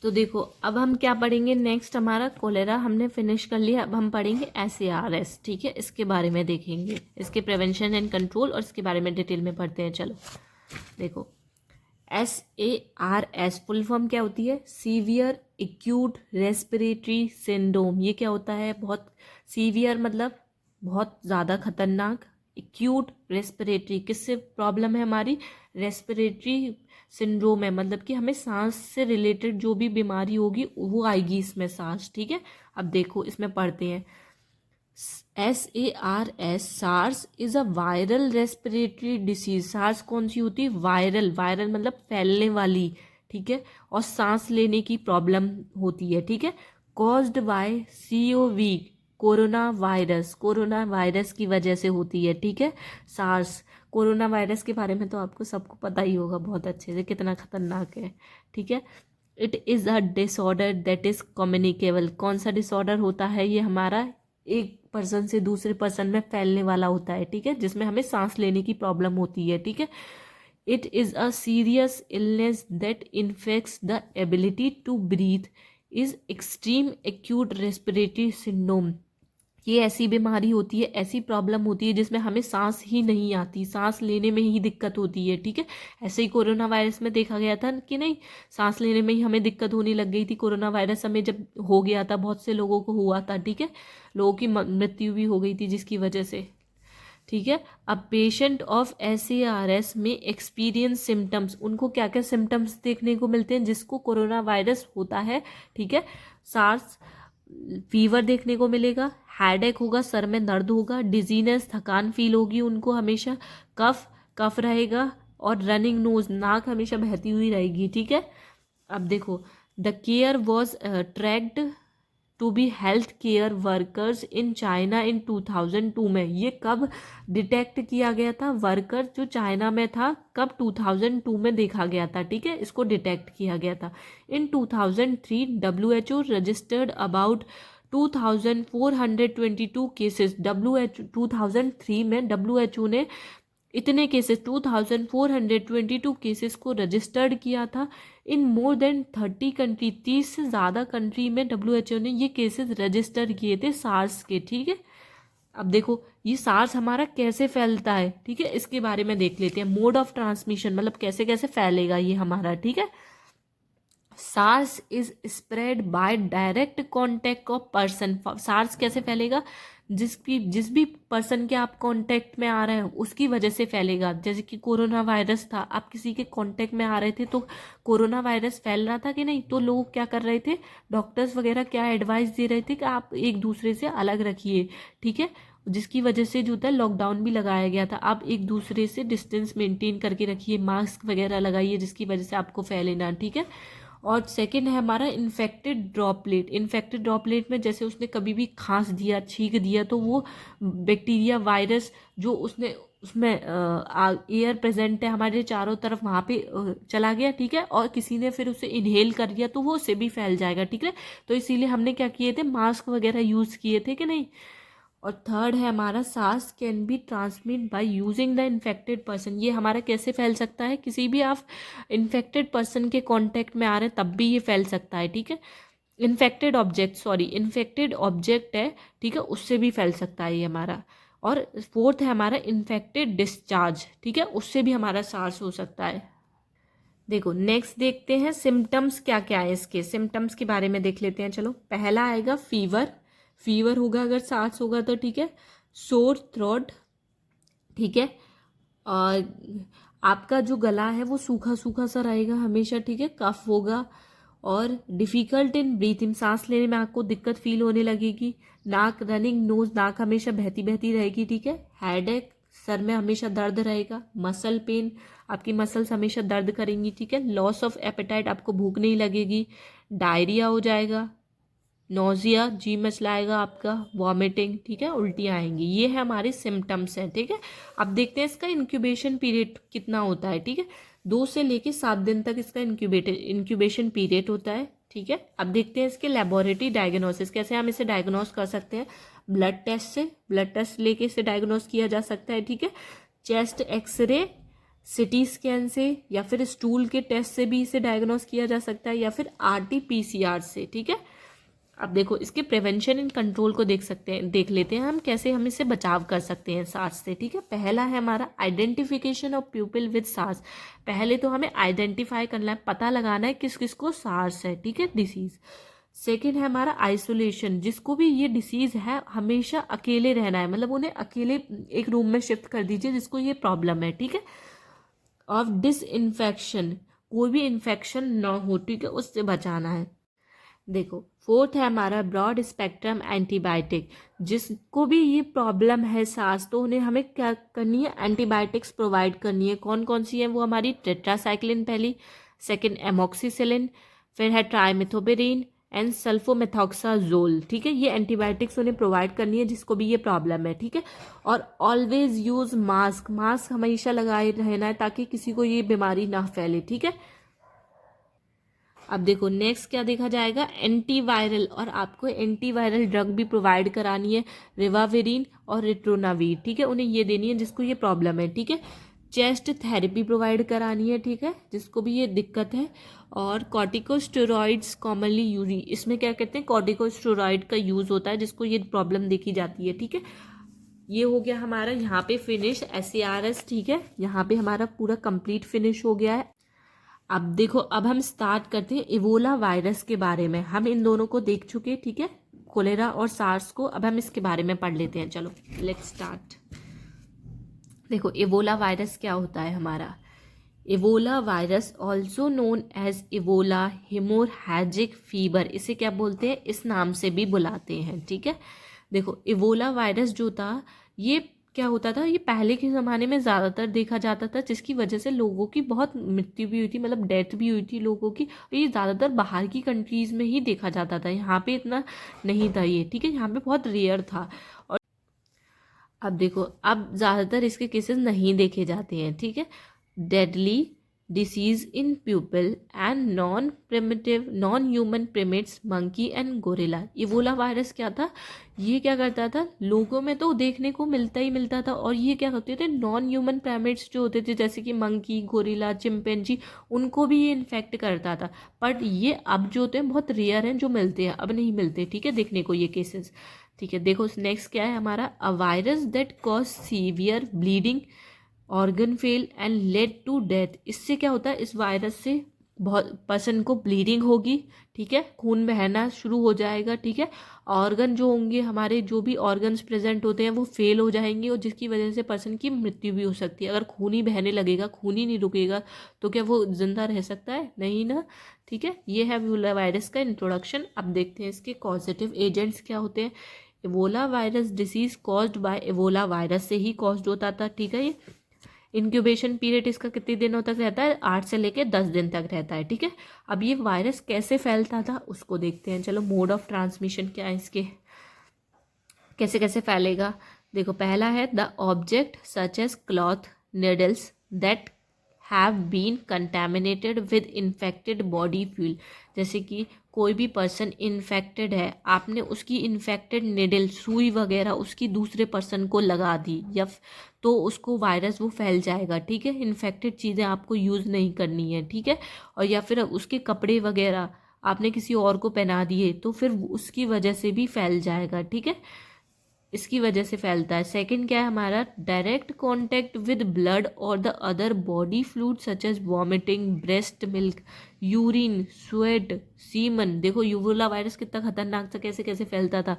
तो देखो अब हम क्या पढ़ेंगे नेक्स्ट, हमारा कोलेरा हमने फिनिश कर लिया, अब हम पढ़ेंगे SARS, ठीक है। इसके बारे में देखेंगे, इसके प्रिवेंशन एंड कंट्रोल और इसके बारे में डिटेल में पढ़ते हैं। चलो देखो, SARS फुल फॉर्म क्या होती है? Severe acute respiratory syndrome. ये क्या होता है? बहुत सीवियर मतलब बहुत ज़्यादा खतरनाक, एक्यूट रेस्पिरेटरी किससे प्रॉब्लम है हमारी? रेस्पिरेटरी सिंड्रोम है, मतलब कि हमें सांस से रिलेटेड जो भी बीमारी होगी वो आएगी इसमें, सांस, ठीक है। अब देखो इसमें पढ़ते हैं, SARS SARS is a viral respiratory disease. SARS कौन सी होती है? वायरल, वायरल मतलब फैलने वाली, ठीक है, और सांस लेने की प्रॉब्लम होती है, ठीक है। Caused by COV, corona virus, corona virus की वजह से होती है, ठीक है। सार्स, कोरोना वायरस के बारे में तो आपको सबको पता ही होगा बहुत अच्छे से, कितना खतरनाक है, ठीक है। It is a disorder that is communicable. कौन सा डिसऑर्डर होता है ये? हमारा एक पर्सन से दूसरे पर्सन में फैलने वाला होता है, ठीक है, जिसमें हमें सांस लेने की प्रॉब्लम होती है, ठीक है। It is a serious illness that infects the ability to breathe, is extreme acute respiratory syndrome. ये ऐसी बीमारी होती है, ऐसी प्रॉब्लम होती है जिसमें हमें सांस ही नहीं आती, सांस लेने में ही दिक्कत होती है, ठीक है। ऐसे ही कोरोना वायरस में देखा गया था कि नहीं, सांस लेने में ही हमें दिक्कत होने लग गई थी। कोरोना वायरस हमें जब हो गया था, बहुत से लोगों को हुआ था, ठीक है, लोगों की मृत्यु भी हो गई थी जिसकी वजह से, ठीक है। अब पेशेंट ऑफ SARS में एक्सपीरियंस सिम्टम्स, उनको क्या क्या सिम्टम्स देखने को मिलते हैं जिसको कोरोना वायरस होता है, ठीक है। सार्स, फीवर देखने को मिलेगा, हेडेक होगा, सर में दर्द होगा, डिजीनेस, थकान फील होगी उनको हमेशा, कफ, कफ रहेगा, और रनिंग नोज, नाक हमेशा बहती हुई रहेगी, ठीक है। अब देखो, the care was tracked to be health care workers in China in 2002 में। ये कब डिटेक्ट किया गया था? वर्कर जो चाइना में था, कब? 2002 में देखा गया था, ठीक है, इसको डिटेक्ट किया गया था। इन 2003 WHO registered about 2422 cases. WHO 2003 में WHO ने इतने केसेस 2422 केसेस को रजिस्टर्ड किया था इन मोर देन 30 कंट्री। 30 से ज़्यादा कंट्री में WHO ने ये केसेस रजिस्टर किए थे सार्स के, ठीक है। अब देखो ये सार्स हमारा कैसे फैलता है, ठीक है, इसके बारे में देख लेते हैं। मोड ऑफ ट्रांसमिशन मतलब कैसे कैसे फैलेगा ये हमारा, ठीक है। SARS is spread by direct contact of person. SARS कैसे फैलेगा? जिस भी पर्सन के आप कांटेक्ट में आ रहे हैं उसकी वजह से फैलेगा। जैसे कि कोरोना वायरस था, आप किसी के कांटेक्ट में आ रहे थे तो कोरोना वायरस फैल रहा था कि नहीं, तो लोग क्या कर रहे थे, डॉक्टर्स वगैरह क्या एडवाइस दे रहे थे कि आप एक दूसरे से अलग रखिए, ठीक है, जिसकी वजह से जो था लॉकडाउन भी लगाया गया था। आप एक दूसरे से डिस्टेंस मेंटेन करके रखिए, मास्क वगैरह लगाइए, जिसकी वजह से आपको फैले ना, ठीक है। और सेकंड है हमारा इन्फेक्टेड ड्रॉपलेट। इन्फेक्टेड ड्रॉपलेट में जैसे उसने कभी भी खांस दिया, छींक दिया, तो वो बैक्टीरिया, वायरस जो उसने उसमें एयर प्रेजेंट है हमारे चारों तरफ, वहाँ पे चला गया, ठीक है, और किसी ने फिर उसे इनहेल कर लिया तो वो उससे भी फैल जाएगा, ठीक है। तो इसीलिए हमने क्या किए थे, मास्क वगैरह यूज़ किए थे कि नहीं। और थर्ड है हमारा SARS can be transmit by using the infected person. ये हमारा कैसे फैल सकता है? किसी भी आप इन्फेक्टेड पर्सन के कांटेक्ट में आ रहे हैं तब भी ये फैल सकता है, ठीक है। Infected object, sorry infected object है, ठीक है, उससे भी फैल सकता है ये हमारा। और फोर्थ है हमारा इन्फेक्टेड डिस्चार्ज, ठीक है, उससे भी हमारा सार्स हो सकता है। देखो नेक्स्ट देखते हैं सिम्टम्स क्या क्या है इसके, सिम्टम्स के बारे में देख लेते हैं। चलो पहला आएगा फीवर, फीवर होगा अगर सार्स होगा तो, ठीक है। सोर थ्रोट, ठीक है, और आपका जो गला है वो सूखा सूखा सा रहेगा हमेशा, ठीक है। कफ होगा और डिफ़िकल्ट इन ब्रीथिंग, सांस लेने में आपको दिक्कत फील होने लगेगी। नाक, रनिंग नोज, नाक हमेशा बहती बहती रहेगी, ठीक है। हेडेक, सर में हमेशा दर्द रहेगा। मसल पेन, आपकी मसल्स हमेशा दर्द करेंगी, ठीक है। लॉस ऑफ एपेटाइट, आपको भूख नहीं लगेगी। डायरिया हो जाएगा, नोजिया, जी मचलाएगा आपका, वॉमिटिंग, ठीक है, उल्टियाँ आएंगी। ये है हमारे सिम्टम्स हैं, ठीक है। अब देखते हैं इसका इंक्यूबेशन पीरियड कितना होता है, ठीक है। 2 से लेके 7 दिन तक इसका इंक्यूबेशन पीरियड होता है, ठीक है। अब देखते हैं इसके लेबोरेटरी डायग्नोसिस, कैसे हम इसे डायग्नोस कर सकते हैं। ब्लड टेस्ट से, ब्लड टेस्ट लेके इसे डायग्नोस किया जा सकता है, ठीक है। चेस्ट एक्सरे, सिटी स्कैन से या फिर स्टूल के टेस्ट से भी इसे डायग्नोस किया जा सकता है, या फिर RT-PCR से, ठीक है। अब देखो इसके प्रिवेंशन एंड कंट्रोल को देख लेते हैं हम कैसे हम इससे बचाव कर सकते हैं सार्स से, ठीक है। पहला है हमारा identification of people with SARS. पहले तो हमें आइडेंटिफाई करना है, पता लगाना है किस किस को सार्स है, ठीक है, डिसीज। सेकेंड है हमारा आइसोलेशन, जिसको भी ये डिसीज है हमेशा अकेले रहना है, मतलब उन्हें अकेले एक रूम में शिफ्ट कर दीजिए जिसको ये प्रॉब्लम है, ठीक है। ऑफ डिसइंफेक्शन, कोई भी इन्फेक्शन ना हो, ठीक है, उससे बचाना है। देखो फोर्थ है हमारा ब्रॉड स्पेक्ट्रम एंटीबायोटिक, जिसको भी ये प्रॉब्लम है सांस, तो उन्हें हमें क्या करनी है, एंटीबायोटिक्स प्रोवाइड करनी है। कौन कौन सी है वो, हमारी टेट्रासाइक्लिन पहली, सेकंड एमोक्सिसिलिन, फिर है ट्राइमेथोपेरिन एंड सल्फोमेथॉक्साजोल, ठीक है। ये एंटीबायोटिक्स उन्हें प्रोवाइड करनी है जिसको भी ये प्रॉब्लम है, ठीक है। और ऑलवेज यूज मास्क, मास्क हमेशा लगाए रहना है ताकि किसी को ये बीमारी ना फैले, ठीक है। अब देखो नेक्स्ट क्या देखा जाएगा, एंटीवायरल, और आपको एंटीवायरल ड्रग भी प्रोवाइड करानी है, रिवाविरिन और रिट्रोनावीर, ठीक है, उन्हें ये देनी है जिसको ये प्रॉब्लम है, ठीक है। चेस्ट थेरेपी प्रोवाइड करानी है, ठीक है, जिसको भी ये दिक्कत है। और कॉर्टिकोस्टेरॉइड्स कॉमनली यूज, इसमें क्या कहते हैं, कॉर्टिकोस्टेरॉइड का यूज होता है जिसको ये प्रॉब्लम देखी जाती है, ठीक है। ये हो गया हमारा यहाँ पे फिनिश SARS, ठीक है, यहाँ पे हमारा पूरा कंप्लीट फिनिश हो गया है। अब देखो अब हम स्टार्ट करते हैं इबोला वायरस के बारे में। हम इन दोनों को देख चुके, ठीक है, कोलेरा और सार्स को। अब हम इसके बारे में पढ़ लेते हैं, चलो लेट्स स्टार्ट। देखो इबोला वायरस क्या होता है हमारा, Ebola virus also known as Ebola haemorrhagic fever, इसे क्या बोलते हैं, इस नाम से भी बुलाते हैं, ठीक है। देखो इबोला वायरस जो था ये क्या होता था, ये पहले के ज़माने में ज़्यादातर देखा जाता था, जिसकी वजह से लोगों की बहुत मृत्यु भी हुई थी, मतलब डेथ भी हुई थी लोगों की। और ये ज़्यादातर बाहर की कंट्रीज़ में ही देखा जाता था, यहाँ पे इतना नहीं था ये, ठीक है, यहाँ पे बहुत रेयर था। और अब देखो अब ज़्यादातर इसके केसेस नहीं देखे जाते हैं, ठीक है। Deadly disease in people and non human primates monkey and gorilla. Ebola virus क्या था, ये क्या करता था, लोगों में तो देखने को मिलता ही मिलता था, और ये क्या होते थे, नॉन ह्यूमन प्राइमेट्स जो होते थे जैसे कि मंकी, गोरिल्ला, चिंपैंजी, उनको भी ये इन्फेक्ट करता था। बट ये अब जो होते हैं बहुत रेयर हैं जो मिलते हैं, अब नहीं मिलते, ठीक है, देखने को ये केसेस, ठीक है। देखो नेक्स्ट क्या है हमारा, a virus that cause severe bleeding, organ fail and lead to death. इससे क्या होता है, इस वायरस से बहुत पर्सन को ब्लीडिंग होगी, ठीक है, खून बहना शुरू हो जाएगा, ठीक है। ऑर्गन जो होंगे हमारे, जो भी ऑर्गन्स प्रेजेंट होते हैं वो फेल हो जाएंगे, और जिसकी वजह से पर्सन की मृत्यु भी हो सकती है। अगर खून ही बहने लगेगा, खून ही नहीं रुकेगा, तो क्या वो जिंदा रह सकता है, नहीं ना, ठीक है। ये है इबोला वायरस का इंट्रोडक्शन। अब देखते हैं इसके कॉजेटिव एजेंट्स क्या होते हैं। Ebola virus disease caused by Ebola virus से ही कॉज्ड होता था, ठीक है। ये इंक्यूबेशन पीरियड इसका कितने दिनों तक रहता है, 8 से लेकर 10 दिन तक रहता है, ठीक है। अब ये वायरस कैसे फैलता था उसको देखते हैं, चलो मोड ऑफ ट्रांसमिशन क्या है इसके, कैसे कैसे फैलेगा। देखो पहला है the object such as cloth needles that have been contaminated with infected body fuel. जैसे कि कोई भी पर्सन इन्फेक्टेड है, आपने उसकी इन्फेक्टेड निडल, सुई वगैरह उसकी दूसरे पर्सन को लगा दी, या तो उसको वायरस वो फैल जाएगा, ठीक है। इन्फेक्टेड चीज़ें आपको यूज़ नहीं करनी है, ठीक है। और या फिर उसके कपड़े वगैरह आपने किसी और को पहना दिए तो फिर उसकी वजह से भी फैल जाएगा, ठीक है, इसकी वजह से फैलता है। सेकंड क्या है हमारा, डायरेक्ट कांटेक्ट विद ब्लड और the other body fluid such as vomiting, breast milk, urine, sweat, semen. देखो इबोला वायरस कितना खतरनाक था, कैसे कैसे फैलता था,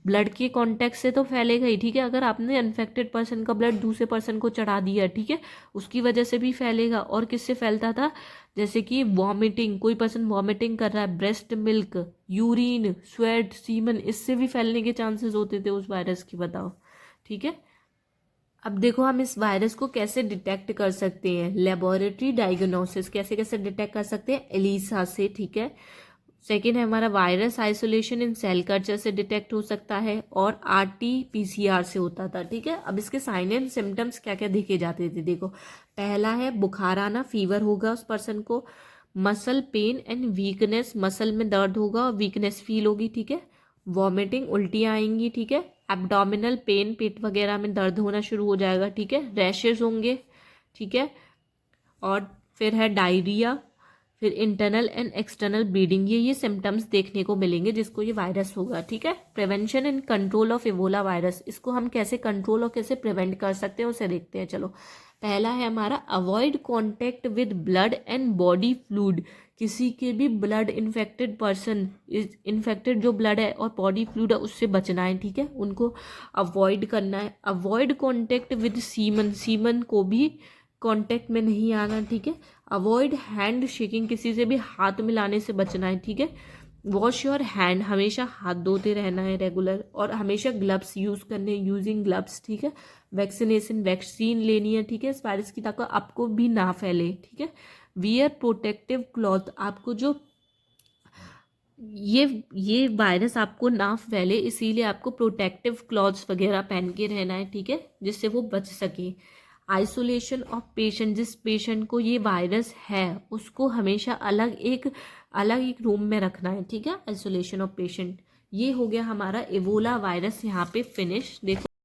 ब्लड के कांटेक्ट से तो फैलेगा ही, ठीक है। अगर आपने इन्फेक्टेड पर्सन का ब्लड दूसरे पर्सन को चढ़ा दिया, ठीक है, उसकी वजह से भी फैलेगा। और किससे फैलता था, जैसे कि वॉमिटिंग, कोई पर्सन वॉमिटिंग कर रहा है, breast milk, urine, sweat, semen, इससे भी फैलने के चांसेस होते थे उस वायरस की, बताओ, ठीक है। अब देखो हम इस वायरस को कैसे डिटेक्ट कर सकते हैं, लेबोरेटरी डायग्नोसिस कैसे कैसे डिटेक्ट कर सकते हैं, एलिसा से, ठीक है। सेकेंड है हमारा वायरस आइसोलेशन इन सेल कल्चर से डिटेक्ट हो सकता है, और RT-PCR से होता था, ठीक है। अब इसके साइन एंड सिम्टम्स क्या क्या देखे जाते थे, देखो पहला है बुखार आना, फीवर होगा उस पर्सन को, muscle pain and weakness, muscle में दर्द होगा और वीकनेस फील होगी, ठीक है। वॉमिटिंग, उल्टियाँ आएंगी, ठीक है। एब्डोमिनल पेन, पेट वगैरह में दर्द होना शुरू हो जाएगा, ठीक है। रैशेज होंगे, ठीक है। और फिर है डायरिया, फिर इंटरनल एंड एक्सटर्नल ब्लीडिंग, ये सिम्टम्स देखने को मिलेंगे जिसको ये वायरस होगा, ठीक है। Prevention and control of Ebola virus, इसको हम कैसे कंट्रोल और कैसे प्रिवेंट कर सकते हैं उसे देखते हैं। चलो, पहला है हमारा avoid contact with blood and body fluid, किसी के भी ब्लड इन्फेक्टेड पर्सन, इन्फेक्टेड जो ब्लड है और बॉडी फ्लूइड है उससे बचना है, ठीक है, उनको अवॉइड करना है। Avoid contact with semen, semen को भी कांटेक्ट में नहीं आना, ठीक है। अवॉइड हैंड शेकिंग, किसी से भी हाथ मिलाने से बचना है, ठीक है। वॉश योर हैंड, हमेशा हाथ धोते रहना है रेगुलर, और हमेशा ग्लव्स यूज़ करने, यूजिंग ग्लव्स, ठीक है। वैक्सीनेशन, वैक्सीन लेनी है, ठीक है, इस वायरस की ताकत आपको भी ना फैले, ठीक है। वियर प्रोटेक्टिव क्लॉथ, आपको जो ये वायरस आपको ना फैले इसीलिए आपको प्रोटेक्टिव क्लॉथ्स वगैरह पहन के रहना है, ठीक है, जिससे वो बच सके। आइसोलेशन ऑफ पेशेंट, जिस पेशेंट को ये वायरस है उसको हमेशा अलग एक रूम में रखना है, ठीक है, आइसोलेशन ऑफ पेशेंट। ये हो गया हमारा इबोला वायरस यहाँ पे फिनिश। देखो